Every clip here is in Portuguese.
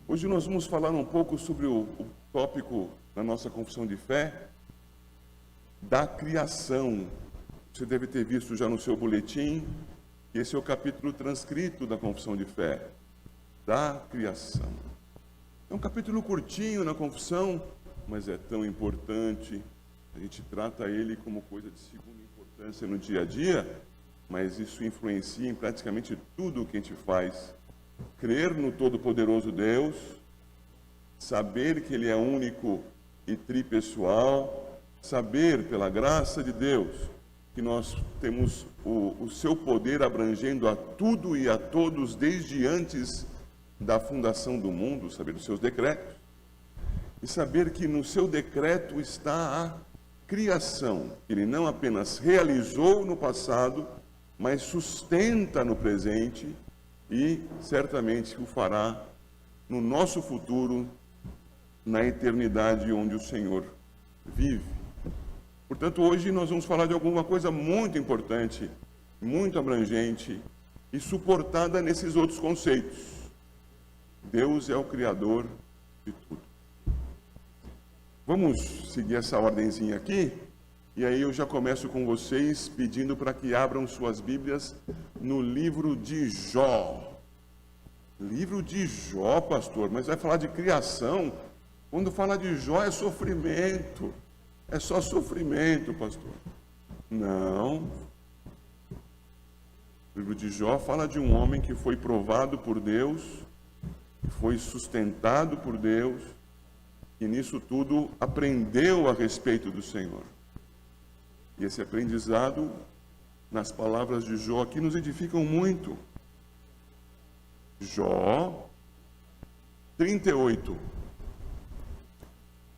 Hoje nós vamos falar um pouco sobre o tópico da nossa confissão de fé, da criação. Você deve ter visto já no seu boletim, que esse é o capítulo transcrito da confissão de fé, da criação. É um capítulo curtinho na confissão, mas é tão importante. A gente trata ele como coisa de segunda importância no dia a dia, mas isso influencia em praticamente tudo o que a gente faz. Crer no Todo-Poderoso Deus, saber que Ele é único e tripessoal, saber, pela graça de Deus, que nós temos o seu poder abrangendo a tudo e a todos desde antes da fundação do mundo, saber os seus decretos, e saber que no seu decreto está a criação, que Ele não apenas realizou no passado, mas sustenta no presente e certamente o fará no nosso futuro, na eternidade onde o Senhor vive. Portanto, hoje nós vamos falar de alguma coisa muito importante, muito abrangente e suportada nesses outros conceitos. Deus é o Criador de tudo. Vamos seguir essa ordenzinha aqui, e aí eu já começo com vocês pedindo para que abram suas Bíblias no livro de Jó. Livro de Jó, pastor, mas vai falar de criação? Quando fala de Jó é sofrimento. É só sofrimento, pastor. Não. O livro de Jó fala de um homem que foi provado por Deus, que foi sustentado por Deus, e nisso tudo aprendeu a respeito do Senhor. E esse aprendizado, nas palavras de Jó aqui, nos edificam muito. Jó 38.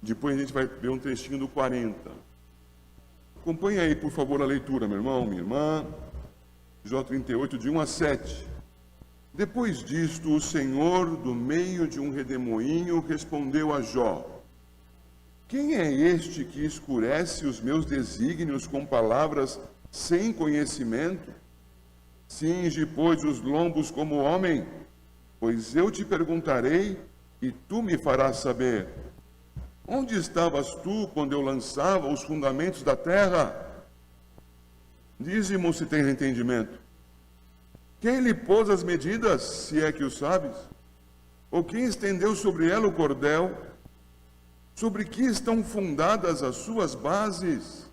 Depois a gente vai ver um trechinho do 40. Acompanhe aí, por favor, a leitura, meu irmão, minha irmã. Jó 38, de 1 a 7. Depois disto, o Senhor, do meio de um redemoinho, respondeu a Jó: quem é este que escurece os meus desígnios com palavras sem conhecimento? Cinge, pois, os lombos como homem, pois eu te perguntarei e tu me farás saber. Onde estavas tu quando eu lançava os fundamentos da terra? Dize-mo se tens entendimento. Quem lhe pôs as medidas, se é que o sabes? Ou quem estendeu sobre ela o cordel? Sobre que estão fundadas as suas bases?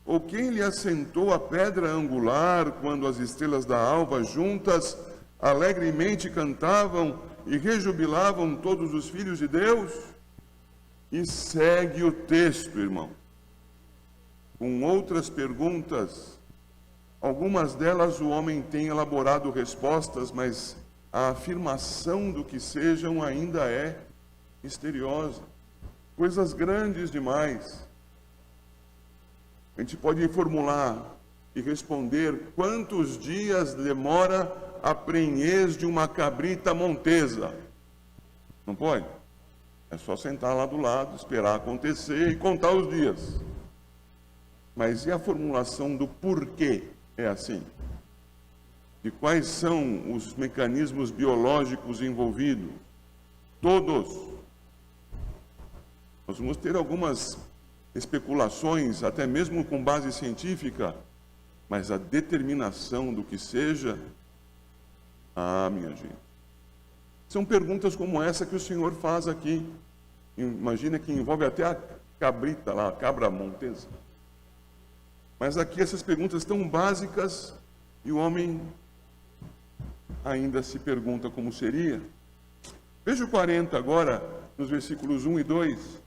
Ou quem lhe assentou a pedra angular, quando as estrelas da alva juntas alegremente cantavam e rejubilavam todos os filhos de Deus? E segue o texto, irmão, com outras perguntas. Algumas delas o homem tem elaborado respostas, mas a afirmação do que sejam ainda é misteriosa. Coisas grandes demais. A gente pode formular e responder: quantos dias demora a prenhez de uma cabrita montesa? Não pode? É só sentar lá do lado, esperar acontecer e contar os dias. Mas e a formulação do porquê é assim? De quais são os mecanismos biológicos envolvidos? Todos. Nós vamos ter algumas especulações, até mesmo com base científica, mas a determinação do que seja, minha gente. São perguntas como essa que o Senhor faz aqui. Imagina que envolve até a cabrita lá, a cabra montesa. Mas aqui essas perguntas tão básicas e o homem ainda se pergunta como seria. Veja o 40 agora, nos versículos 1 e 2.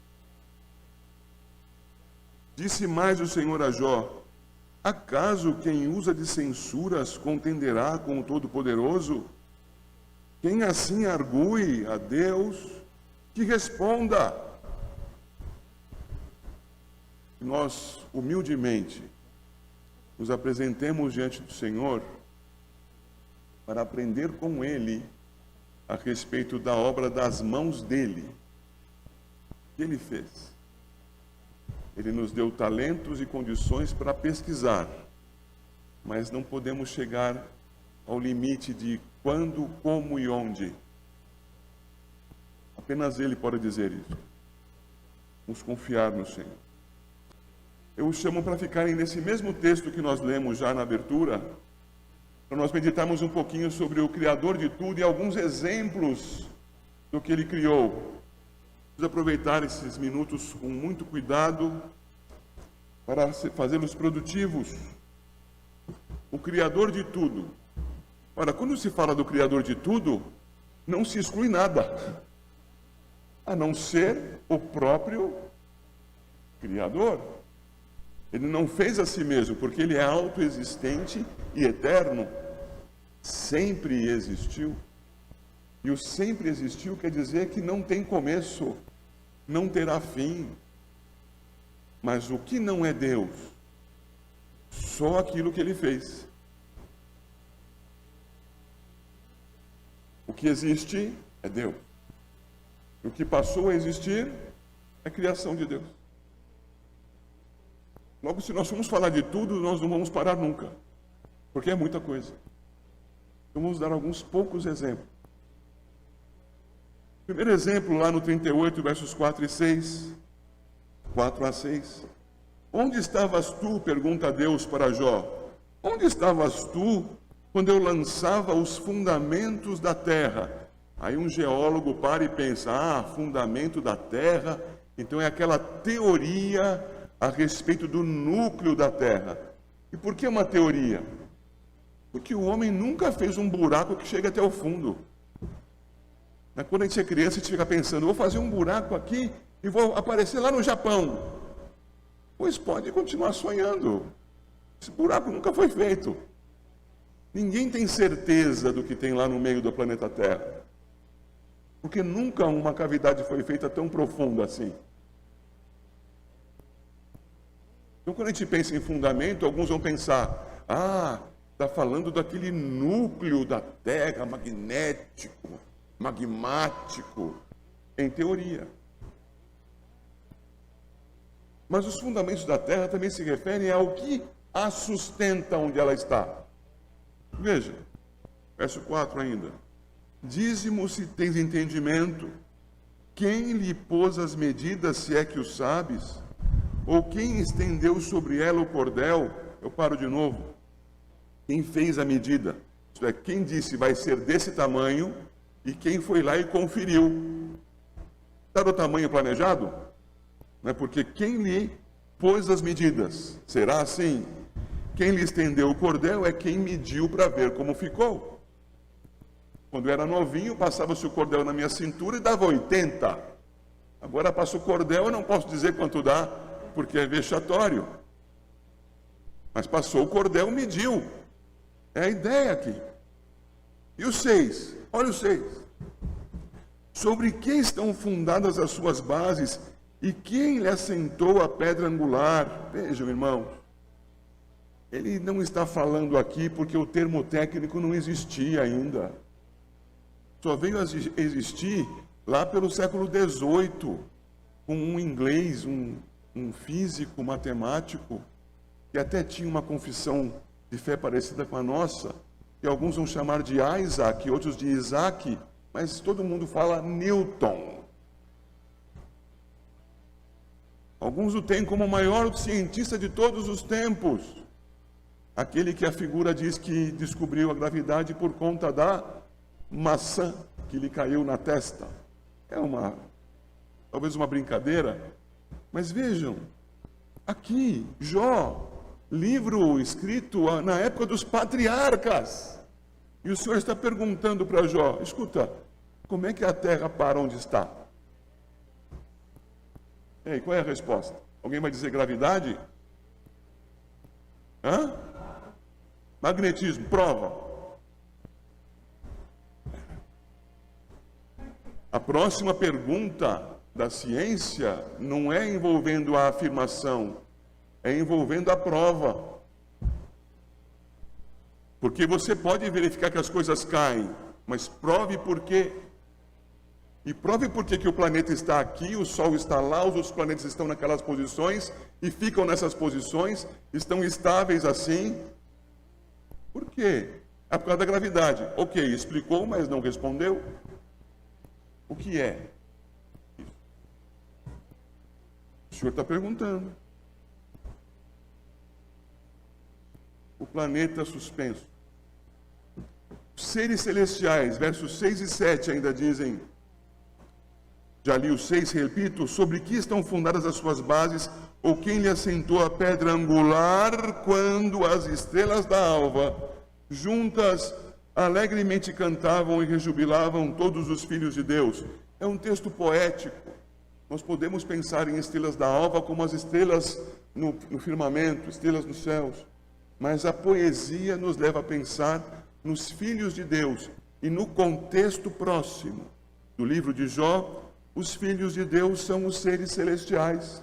Disse mais o Senhor a Jó: acaso quem usa de censuras contenderá com o Todo-Poderoso? Quem assim argue a Deus, que responda. Nós, humildemente, nos apresentemos diante do Senhor para aprender com Ele a respeito da obra das mãos dEle. O que Ele fez? Ele nos deu talentos e condições para pesquisar, mas não podemos chegar ao limite de quando, como e onde. Apenas Ele pode dizer isso. Vamos confiar no Senhor. Eu os chamo para ficarem nesse mesmo texto que nós lemos já na abertura, para nós meditarmos um pouquinho sobre o Criador de tudo e alguns exemplos do que Ele criou. Vamos aproveitar esses minutos com muito cuidado para fazê-los produtivos. O Criador de tudo. Ora, quando se fala do Criador de tudo, não se exclui nada, a não ser o próprio Criador. Ele não fez a si mesmo, porque Ele é autoexistente e eterno. Sempre existiu. E o sempre existiu quer dizer que não tem começo, não terá fim. Mas o que não é Deus? Só aquilo que Ele fez. O que existe é Deus. O que passou a existir é criação de Deus. Logo, se nós formos falar de tudo, nós não vamos parar nunca, porque é muita coisa. Então, vamos dar alguns poucos exemplos. Primeiro exemplo, lá no 38, versos 4 e 6. 4 a 6. Onde estavas tu, pergunta Deus para Jó. Onde estavas tu quando eu lançava os fundamentos da terra? Aí um geólogo para e pensa, fundamento da terra, então é aquela teoria a respeito do núcleo da terra. E por que uma teoria? Porque o homem nunca fez um buraco que chegue até o fundo. Quando a gente é criança, a gente fica pensando, vou fazer um buraco aqui e vou aparecer lá no Japão. Pois pode continuar sonhando. Esse buraco nunca foi feito. Ninguém tem certeza do que tem lá no meio do planeta Terra. Porque nunca uma cavidade foi feita tão profunda assim. Então, quando a gente pensa em fundamento, alguns vão pensar, está falando daquele núcleo da Terra, magnético, magmático, em teoria. Mas os fundamentos da Terra também se referem ao que a sustenta onde ela está. Veja, verso 4 ainda. Dize-mo se tens entendimento, quem lhe pôs as medidas, se é que o sabes? Ou quem estendeu sobre ela o cordel? Eu paro de novo. Quem fez a medida? Isto é, quem disse vai ser desse tamanho e quem foi lá e conferiu. Está o tamanho planejado? Não é porque quem lhe pôs as medidas? Será assim? Quem lhe estendeu o cordel é quem mediu para ver como ficou. Quando eu era novinho, passava-se o cordel na minha cintura e dava 80. Agora passa o cordel, eu não posso dizer quanto dá, porque é vexatório. Mas passou o cordel, mediu. É a ideia aqui. E os 6? Olha os 6. Sobre que estão fundadas as suas bases e quem lhe assentou a pedra angular? Vejam, irmãos. Ele não está falando aqui porque o termo técnico não existia ainda. Só veio a existir lá pelo século XVIII, com um inglês, um físico, matemático, que até tinha uma confissão de fé parecida com a nossa, que alguns vão chamar de Isaac, outros de Isaac, mas todo mundo fala Newton. Alguns o têm como o maior cientista de todos os tempos. Aquele que a figura diz que descobriu a gravidade por conta da maçã que lhe caiu na testa. É talvez uma brincadeira, mas vejam, aqui, Jó, livro escrito na época dos patriarcas, e o Senhor está perguntando para Jó, escuta, como é que a terra para onde está? E aí, qual é a resposta? Alguém vai dizer gravidade? Magnetismo, prova. A próxima pergunta da ciência não é envolvendo a afirmação, é envolvendo a prova. Porque você pode verificar que as coisas caem, mas prove por quê. E prove por que o planeta está aqui, o Sol está lá, os outros planetas estão naquelas posições e ficam nessas posições, estão estáveis assim. Por quê? É por causa da gravidade. Ok, explicou, mas não respondeu. O que é? O Senhor está perguntando. O planeta suspenso. Os seres celestiais, versos 6 e 7 ainda dizem, já li os 6, repito, sobre que estão fundadas as suas bases, ou quem lhe assentou a pedra angular, quando as estrelas da alva, juntas, alegremente cantavam e rejubilavam todos os filhos de Deus. É um texto poético. Nós podemos pensar em estrelas da alva como as estrelas no firmamento, estrelas nos céus. Mas a poesia nos leva a pensar nos filhos de Deus. E no contexto próximo do livro de Jó, os filhos de Deus são os seres celestiais.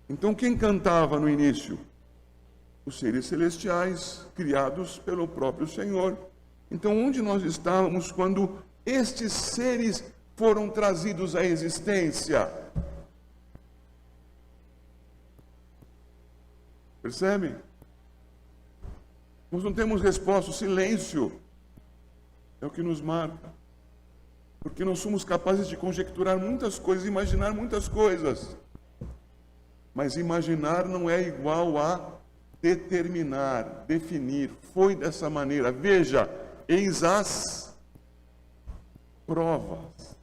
Então, quem cantava no início? Os seres celestiais, criados pelo próprio Senhor. Então, onde nós estávamos quando estes seres foram trazidos à existência? Percebe? Nós não temos resposta, o silêncio é o que nos marca. Porque nós somos capazes de conjecturar muitas coisas, imaginar muitas coisas. Mas imaginar não é igual a determinar, definir. Foi dessa maneira. Veja, eis as provas.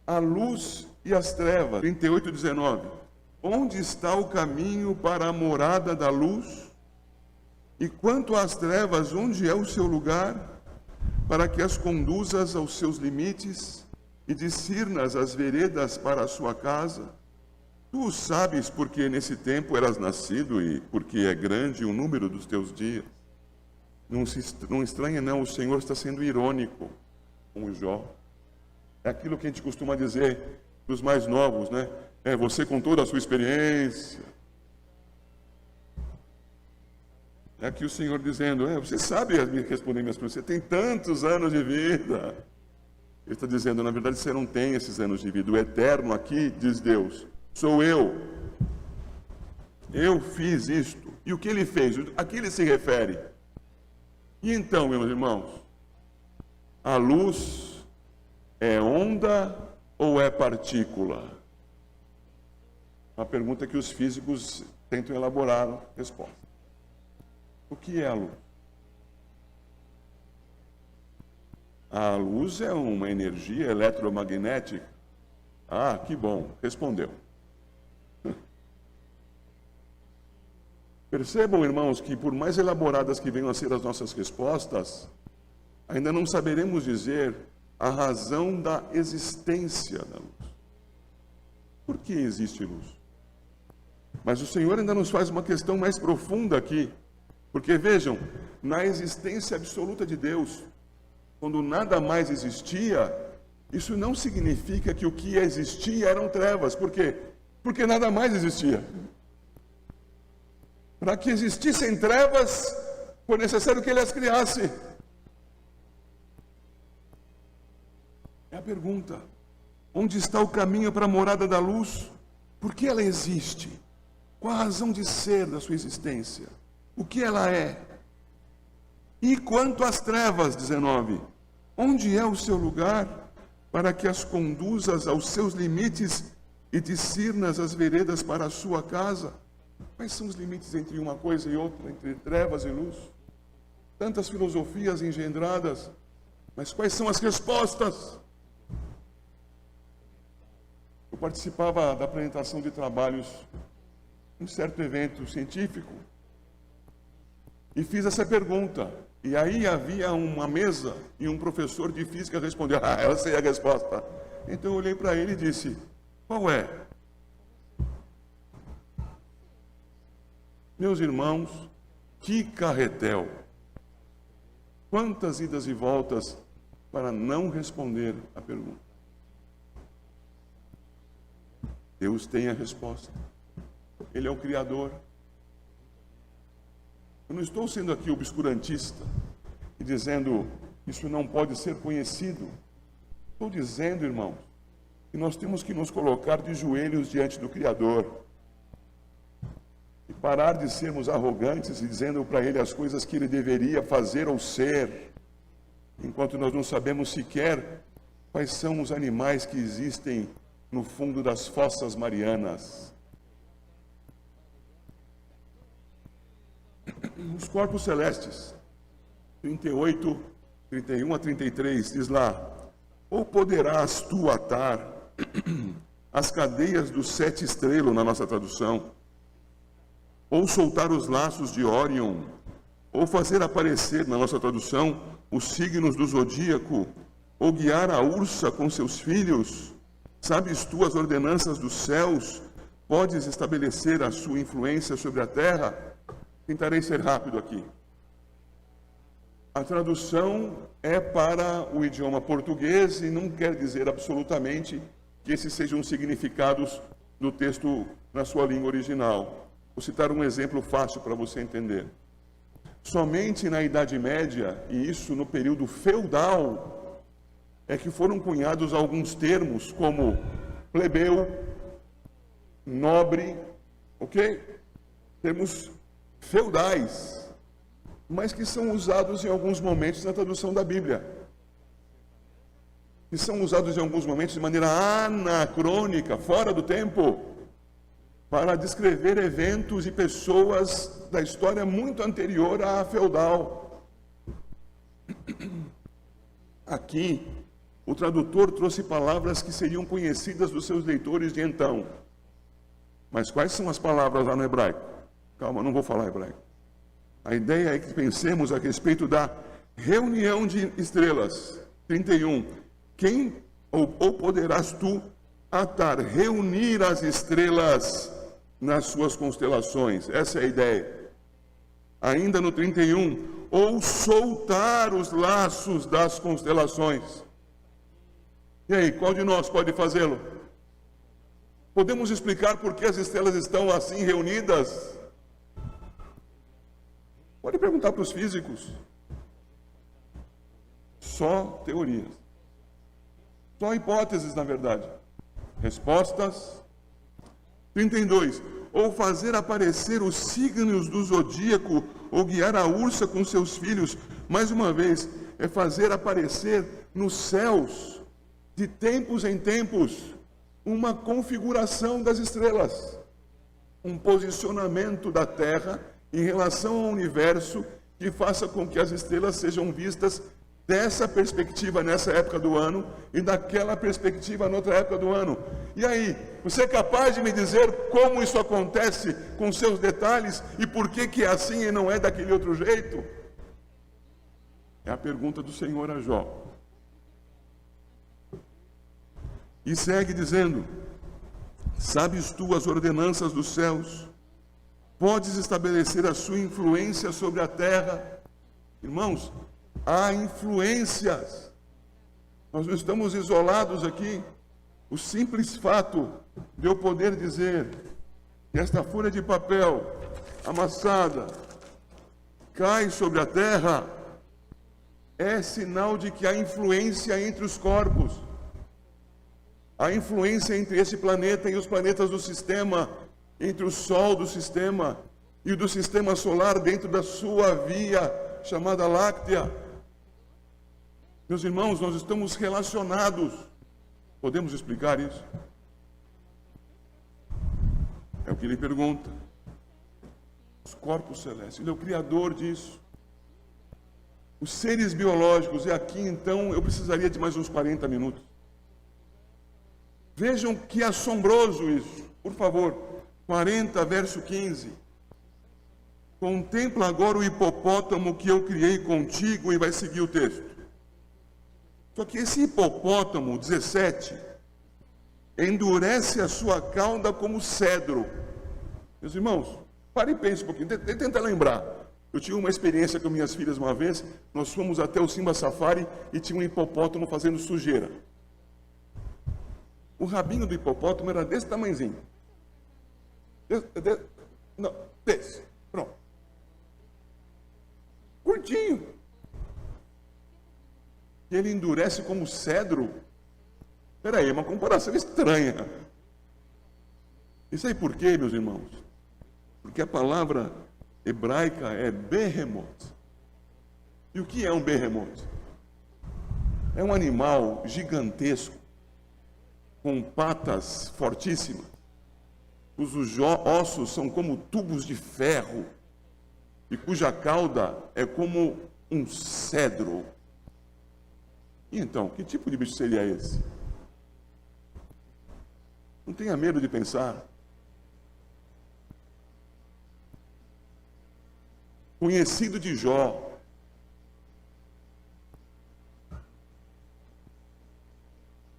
A luz e as trevas. 38, 19. Onde está o caminho para a morada da luz? E quanto às trevas, onde é o seu lugar? Para que as conduzas aos seus limites e discernas as veredas para a sua casa. Tu sabes porque nesse tempo eras nascido e porque é grande o número dos teus dias. Não estranha não, o Senhor está sendo irônico com o Jó. É aquilo que a gente costuma dizer para os mais novos, né? É você com toda a sua experiência. É aqui o Senhor dizendo, você sabe responder minhas perguntas, você tem tantos anos de vida. Ele está dizendo, na verdade você não tem esses anos de vida. O eterno aqui, diz Deus, sou eu. Eu fiz isto. E o que ele fez? A que ele se refere? E então, meus irmãos, a luz é onda ou é partícula? Uma pergunta que os físicos tentam elaborar a resposta. O que é a luz? A luz é uma energia eletromagnética. Ah, que bom, respondeu. Percebam, irmãos, que por mais elaboradas que venham a ser as nossas respostas, ainda não saberemos dizer a razão da existência da luz. Por que existe luz? Mas o Senhor ainda nos faz uma questão mais profunda aqui. Porque vejam, na existência absoluta de Deus, quando nada mais existia, isso não significa que o que existia eram trevas. Por quê? Porque nada mais existia. Para que existissem trevas, foi necessário que Ele as criasse. É a pergunta. Onde está o caminho para a morada da luz? Por que ela existe? Qual a razão de ser da sua existência? O que ela é? E quanto às trevas, 19, onde é o seu lugar para que as conduzas aos seus limites e discernas as veredas para a sua casa? Quais são os limites entre uma coisa e outra, entre trevas e luz? Tantas filosofias engendradas, mas quais são as respostas? Eu participava da apresentação de trabalhos em um certo evento científico, e fiz essa pergunta. E aí havia uma mesa e um professor de física respondeu, eu sei a resposta. Então eu olhei para ele e disse, qual é? Meus irmãos, que carretel! Quantas idas e voltas para não responder a pergunta. Deus tem a resposta. Ele é o Criador. Eu não estou sendo aqui obscurantista e dizendo isso não pode ser conhecido. Estou dizendo, irmãos, que nós temos que nos colocar de joelhos diante do Criador e parar de sermos arrogantes e dizendo para Ele as coisas que Ele deveria fazer ou ser, enquanto nós não sabemos sequer Quais são os animais que existem no fundo das fossas marianas? Os corpos celestes. 38, 31 a 33, diz lá: ou poderás tu atar as cadeias dos 7 estrelos, na nossa tradução, ou soltar os laços de Órion, ou fazer aparecer, na nossa tradução, os signos do zodíaco, ou guiar a ursa com seus filhos? Sabes tu as ordenanças dos céus? Podes estabelecer a sua influência sobre a terra? Tentarei ser rápido aqui. A tradução é para o idioma português e não quer dizer absolutamente que esses sejam os significados do texto na sua língua original. Vou citar um exemplo fácil para você entender. Somente na Idade Média, e isso no período feudal, é que foram cunhados alguns termos como plebeu, nobre, ok? Termos feudais, mas que são usados em alguns momentos na tradução da Bíblia. Que são usados em alguns momentos de maneira anacrônica, fora do tempo, para descrever eventos e pessoas da história muito anterior à feudal. Aqui, o tradutor trouxe palavras que seriam conhecidas dos seus leitores de então. Mas quais são as palavras lá no hebraico? Calma, não vou falar hebraico. A ideia é que pensemos a respeito da reunião de estrelas. 31. Quem ou poderás tu atar, reunir as estrelas nas suas constelações? Essa é a ideia. Ainda no 31, ou soltar os laços das constelações. E aí, qual de nós pode fazê-lo? Podemos explicar por que as estrelas estão assim reunidas? Pode perguntar para os físicos. Só teorias. Só hipóteses, na verdade. Respostas. 32. Ou fazer aparecer os signos do zodíaco, ou guiar a ursa com seus filhos. Mais uma vez, é fazer aparecer nos céus, de tempos em tempos, uma configuração das estrelas. Um posicionamento da Terra em relação ao universo que faça com que as estrelas sejam vistas dessa perspectiva nessa época do ano e daquela perspectiva noutra época do ano. E aí, você é capaz de me dizer como isso acontece com seus detalhes e por que é assim e não é daquele outro jeito? É a pergunta do Senhor a Jó. E segue dizendo: sabes tu as ordenanças dos céus? Podes estabelecer a sua influência sobre a terra? Irmãos, há influências. Nós não estamos isolados aqui. O simples fato de eu poder dizer que esta folha de papel amassada cai sobre a terra é sinal de que há influência entre os corpos. Há influência entre esse planeta e os planetas do sistema, entre o Sol do sistema e o do sistema solar dentro da sua via chamada Láctea. Meus irmãos, nós estamos relacionados. Podemos explicar isso? É o que ele pergunta. Os corpos celestes, ele é o criador disso. Os seres biológicos, e aqui então eu precisaria de mais uns 40 minutos. Vejam que assombroso isso. Por favor, 40, verso 15. Contempla agora o hipopótamo que eu criei contigo, e vai seguir o texto. Só que esse hipopótamo, 17, endurece a sua cauda como cedro. Meus irmãos, pare e pense um pouquinho, tenta lembrar. Eu tive uma experiência com minhas filhas uma vez, nós fomos até o Simba Safari e tinha um hipopótamo fazendo sujeira. O rabinho do hipopótamo era desse tamanhozinho. Desse. Pronto. Curtinho. E ele endurece como cedro. Espera aí, é uma comparação estranha. Isso aí por quê, meus irmãos? Porque a palavra hebraica é behemoth. E o que é um behemoth? É um animal gigantesco, com patas fortíssimas, cujos ossos são como tubos de ferro, e cuja cauda é como um cedro. E então, que tipo de bicho seria esse? Não tenha medo de pensar. Conhecido de Jó.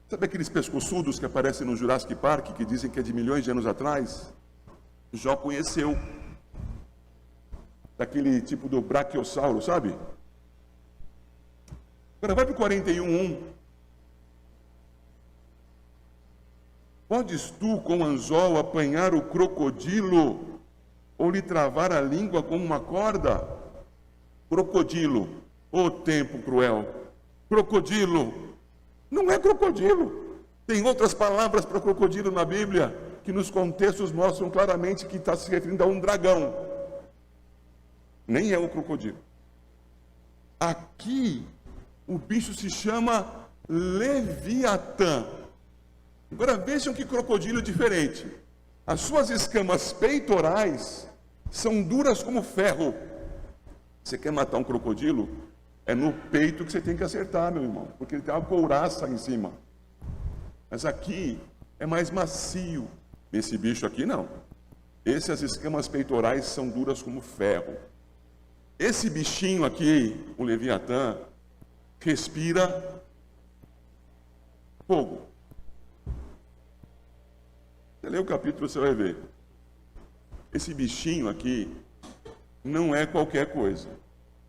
Sabe aqueles pescoçudos que aparecem no Jurassic Park, que dizem que é de milhões de anos atrás? Jó conheceu. Daquele tipo do brachiosauro, sabe? Agora vai para o 41:1. Podes tu com anzol apanhar o crocodilo ou lhe travar a língua com uma corda? Crocodilo, ô tempo cruel. Crocodilo, não é crocodilo. Tem outras palavras para crocodilo na Bíblia que nos contextos mostram claramente que está se referindo a um dragão. Nem é um crocodilo. Aqui, o bicho se chama Leviatã. Agora vejam que crocodilo diferente. As suas escamas peitorais são duras como ferro. Você quer matar um crocodilo? É no peito que você tem que acertar, meu irmão, porque ele tem uma couraça em cima. Mas aqui é mais macio. Esse bicho aqui não. As escamas peitorais são duras como ferro. Esse bichinho aqui, o Leviatã, respira fogo. Você lê o capítulo, você vai ver. Esse bichinho aqui não é qualquer coisa.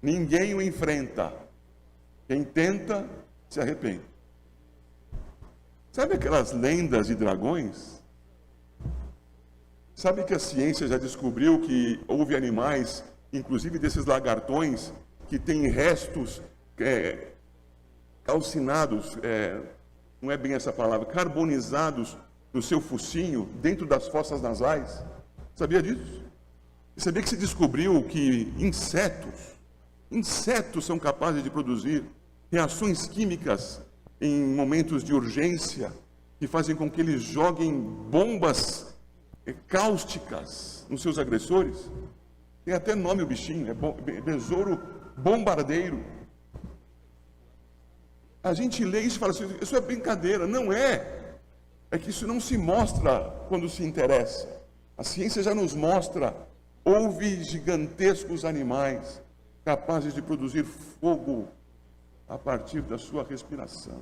Ninguém o enfrenta. Quem tenta, se arrepende. Sabe aquelas lendas de dragões? Sabe que a ciência já descobriu que houve animais, inclusive desses lagartões, que têm restos calcinados, não é bem essa palavra, carbonizados no seu focinho, dentro das fossas nasais? Sabia disso? E sabia que se descobriu que insetos são capazes de produzir reações químicas em momentos de urgência, que fazem com que eles joguem bombas cáusticas nos seus agressores? Tem até nome o bichinho, é besouro bombardeiro. A gente lê isso e fala assim, isso é brincadeira. Não é. É que isso não se mostra quando se interessa. A ciência já nos mostra, houve gigantescos animais capazes de produzir fogo a partir da sua respiração.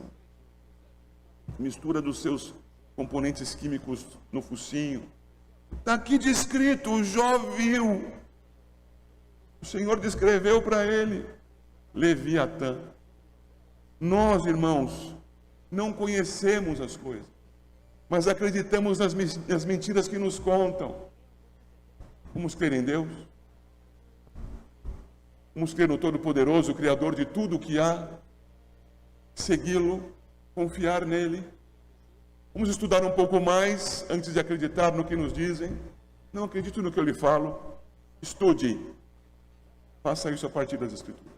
Mistura dos seus componentes químicos no focinho. Está aqui descrito, o Jó viu. O Senhor descreveu para ele, Leviatã. Nós, irmãos, não conhecemos as coisas, mas acreditamos nas mentiras que nos contam. Vamos crer em Deus? Vamos crer no Todo-Poderoso, o Criador de tudo o que há? Segui-lo, confiar nele? Vamos estudar um pouco mais antes de acreditar no que nos dizem? Não acredito no que eu lhe falo. Estude. Faça isso a partir das Escrituras.